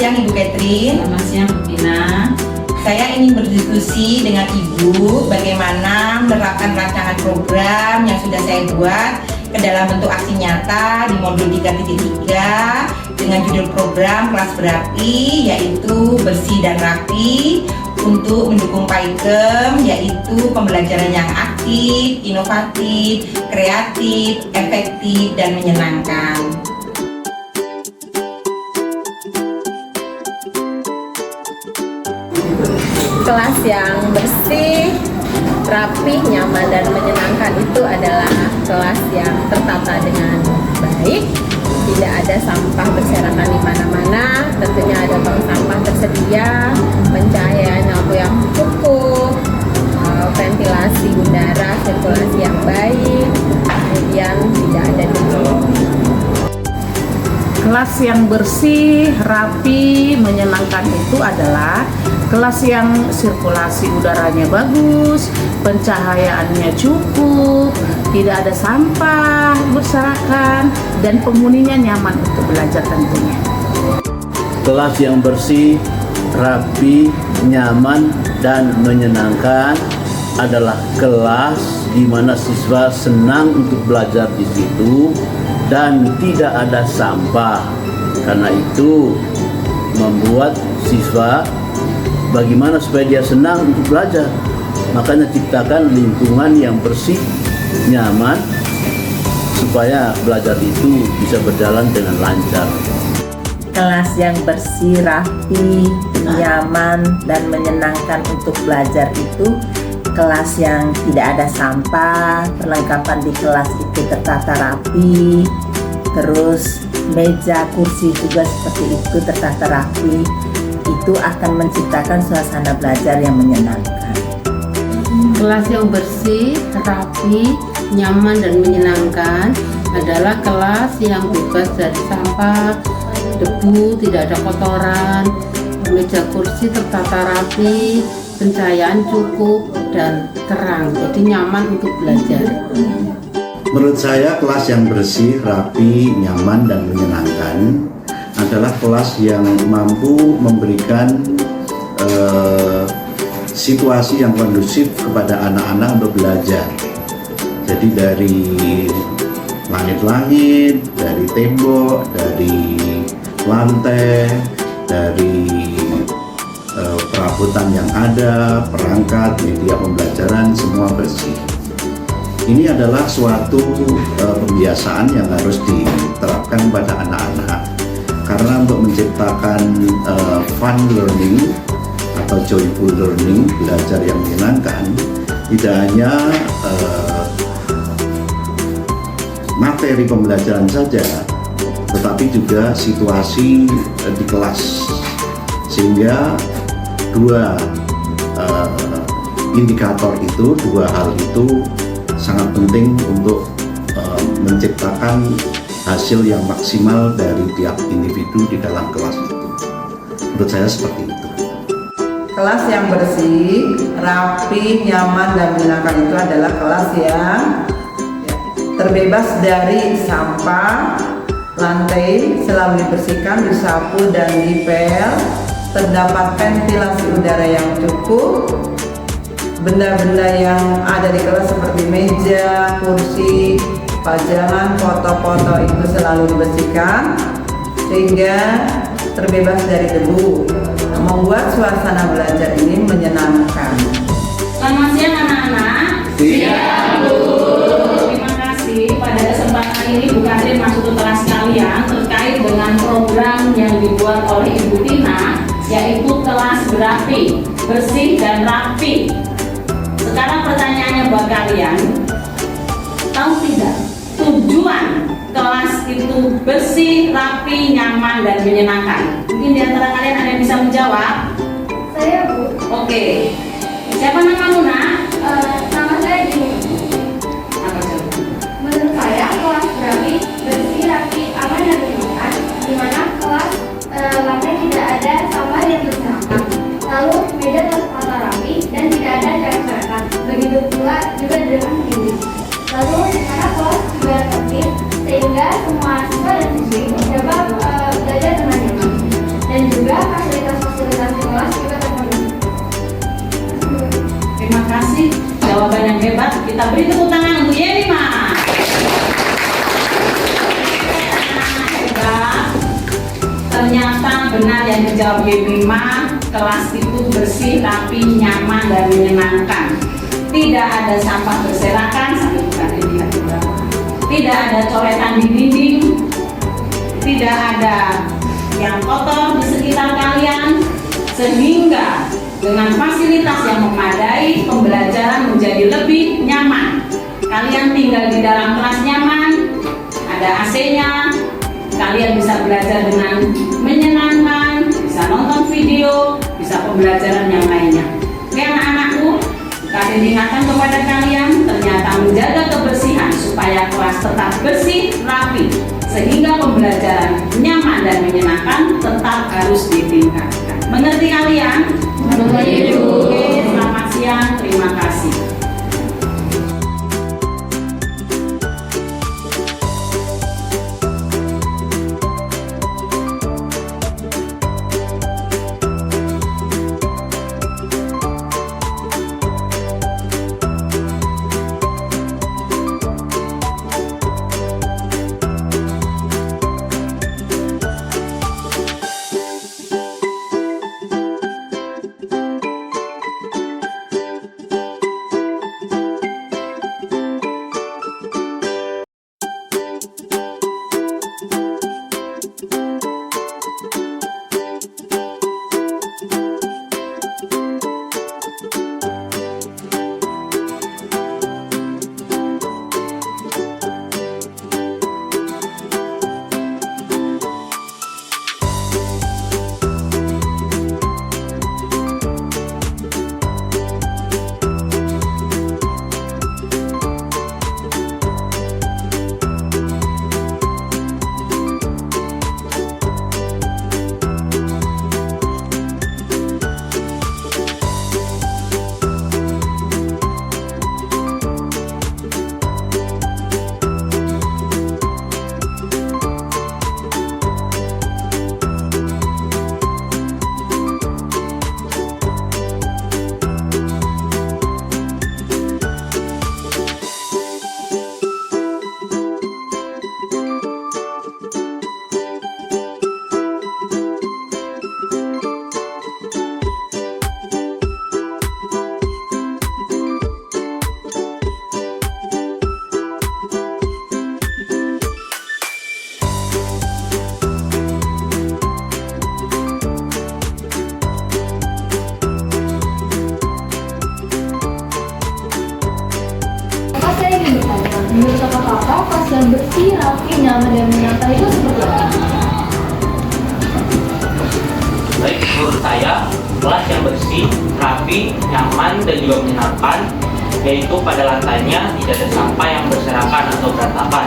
siang Ibu Catherine. Selamat siang Bu Tina. Saya ingin berdiskusi dengan Ibu bagaimana menerapkan rancangan program yang sudah saya buat ke dalam bentuk aksi nyata di modul 3.3 dengan judul program kelas berapi, yaitu bersih dan rapi untuk mendukung PAIKEM, yaitu pembelajaran yang aktif, inovatif, kreatif, efektif, dan menyenangkan. Kelas yang bersih, rapi, nyaman, dan menyenangkan itu adalah kelas yang tertata dengan baik. Tidak ada sampah berserakan di mana-mana, tentunya ada tong sampah tersedia, pencahayaan lampu yang cukup, ventilasi udara, sirkulasi yang baik, kemudian tidak ada debu. Kelas yang bersih, rapi, menyenangkan itu adalah kelas yang sirkulasi udaranya bagus, pencahayaannya cukup, tidak ada sampah berserakan, dan penghuninya nyaman untuk belajar tentunya. Kelas yang bersih, rapi, nyaman, dan menyenangkan adalah kelas di mana siswa senang untuk belajar di situ dan tidak ada sampah. Karena itu membuat siswa bagaimana supaya dia senang untuk belajar. Makanya ciptakan lingkungan yang bersih, nyaman, supaya belajar itu bisa berjalan dengan lancar. Kelas yang bersih, rapi, nyaman, dan menyenangkan untuk belajar itu kelas yang tidak ada sampah, perlengkapan di kelas itu tertata rapi, terus meja, kursi juga seperti itu tertata rapi. Itu akan menciptakan suasana belajar yang menyenangkan. Kelas yang bersih, rapi, nyaman, dan menyenangkan adalah kelas yang bebas dari sampah, debu, tidak ada kotoran, meja kursi tertata rapi, pencahayaan cukup dan terang, jadi nyaman untuk belajar. Menurut saya kelas yang bersih, rapi, nyaman, dan menyenangkan adalah kelas yang mampu memberikan situasi yang kondusif kepada anak-anak untuk belajar. Jadi dari langit-langit, dari tembok, dari lantai, dari perabotan yang ada, perangkat, media pembelajaran, semua bersih. Ini adalah suatu pembiasaan yang harus diterapkan pada anak-anak, karena untuk menciptakan fun learning atau joyful learning, belajar yang menyenangkan, tidak hanya materi pembelajaran saja, tetapi juga situasi di kelas, sehingga dua indikator itu, dua hal itu sangat penting untuk menciptakan hasil yang maksimal dari tiap individu di dalam kelas itu. Menurut saya seperti itu. Kelas yang bersih, rapi, nyaman, dan menyenangkan itu adalah kelas yang terbebas dari sampah, lantai selalu dibersihkan, disapu, dan dipel, terdapat ventilasi udara yang cukup, benda-benda yang ada di kelas seperti meja, kursi, pajangan, foto-foto itu selalu dibersihkan sehingga terbebas dari debu, membuat suasana belajar ini menyenangkan. Selamat siang anak-anak. Siang Bu. Terima kasih. Pada kesempatan ini Bu Catherine masuk ke kelas kalian terkait dengan program yang dibuat oleh Ibu Tina, yaitu kelas berapi, bersih dan rapi. Sekarang pertanyaannya buat kalian, tahu tidak tujuan kelas itu bersih, rapi, nyaman, dan menyenangkan? Mungkin di antara kalian ada yang bisa menjawab? Saya Bu. Oke. Siapa namamu nak? Nama saya Juni. Apa coba? Menurut saya kelas berapi, bersih, rapi, aman, dan menyenangkan, di mana kelas lantai tidak ada sampah yang berserakan, lalu meja tertata rapi dan tidak ada jarak serakan. Begitu pula juga dengan dinding. Lalu di mana kelas juga tertib sehingga semua siswa dan siswi dapat belajar dengan nyaman. Dan juga terima kasih. Jawaban yang hebat. Kita beri tepuk tangan untuk Yenima. Hebat. Ternyata benar yang dijawab Yenima. Kelas itu bersih, rapi, nyaman, dan menyenangkan. Tidak ada sampah berserakan, sampai bukan dilihat di bawah. Tidak ada coretan di dinding. Tidak ada yang kotor di sekitar kalian, sehingga dengan fasilitas yang memadai, pembelajaran menjadi lebih nyaman. Kalian tinggal di dalam kelas nyaman, ada AC-nya, kalian bisa belajar dengan menyenangkan, bisa nonton video, bisa pembelajaran yang lainnya. Oke anak-anakku, kami ingatkan kepada kalian, ternyata menjaga kebersihan supaya kelas tetap bersih, rapi, sehingga pembelajaran nyaman dan menyenangkan tetap harus ditingkatkan. Mengerti kalian? Mengerti. Oke, selamat siang, terima kasih. Menurut kakak-kakak, kelas yang bersih, rapi, nyaman, dan menyenangkan itu seperti apa? Baik, menurut saya, kelas yang bersih, rapi, nyaman, dan juga menyenangkan, yaitu pada lantainya tidak ada sampah yang berserakan atau berantakan.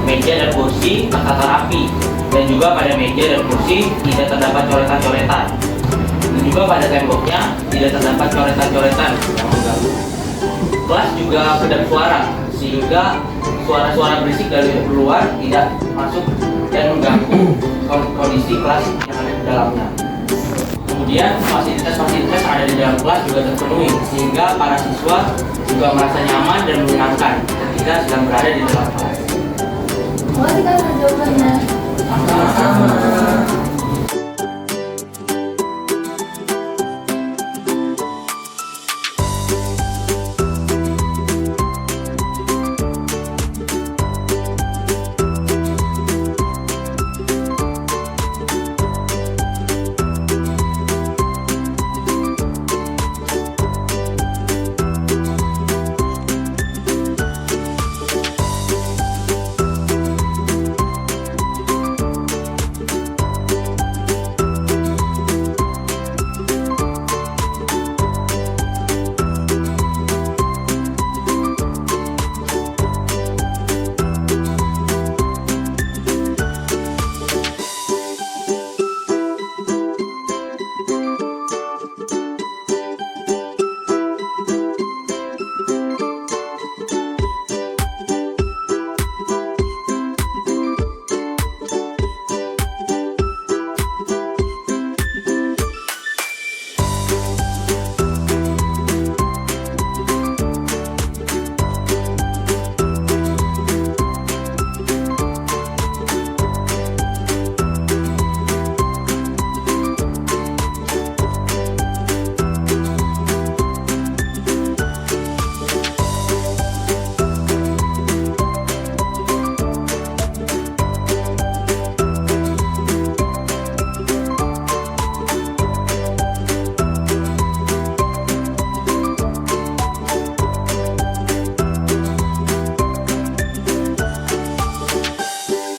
Meja dan kursi tertata rapi, dan juga pada meja dan kursi tidak terdapat coretan-coretan. Dan juga pada temboknya tidak terdapat coretan-coretan yang mengganggu. Kelas juga kedap suara, sehingga suara-suara berisik dari luar tidak masuk dan mengganggu kondisi kelas yang ada di dalamnya. Kemudian fasilitas-fasilitas yang ada di dalam kelas juga terpenuhi, sehingga para siswa juga merasa nyaman dan menyenangkan ketika sedang berada di dalam kelas. Terima kasih jawabannya. Sama-sama.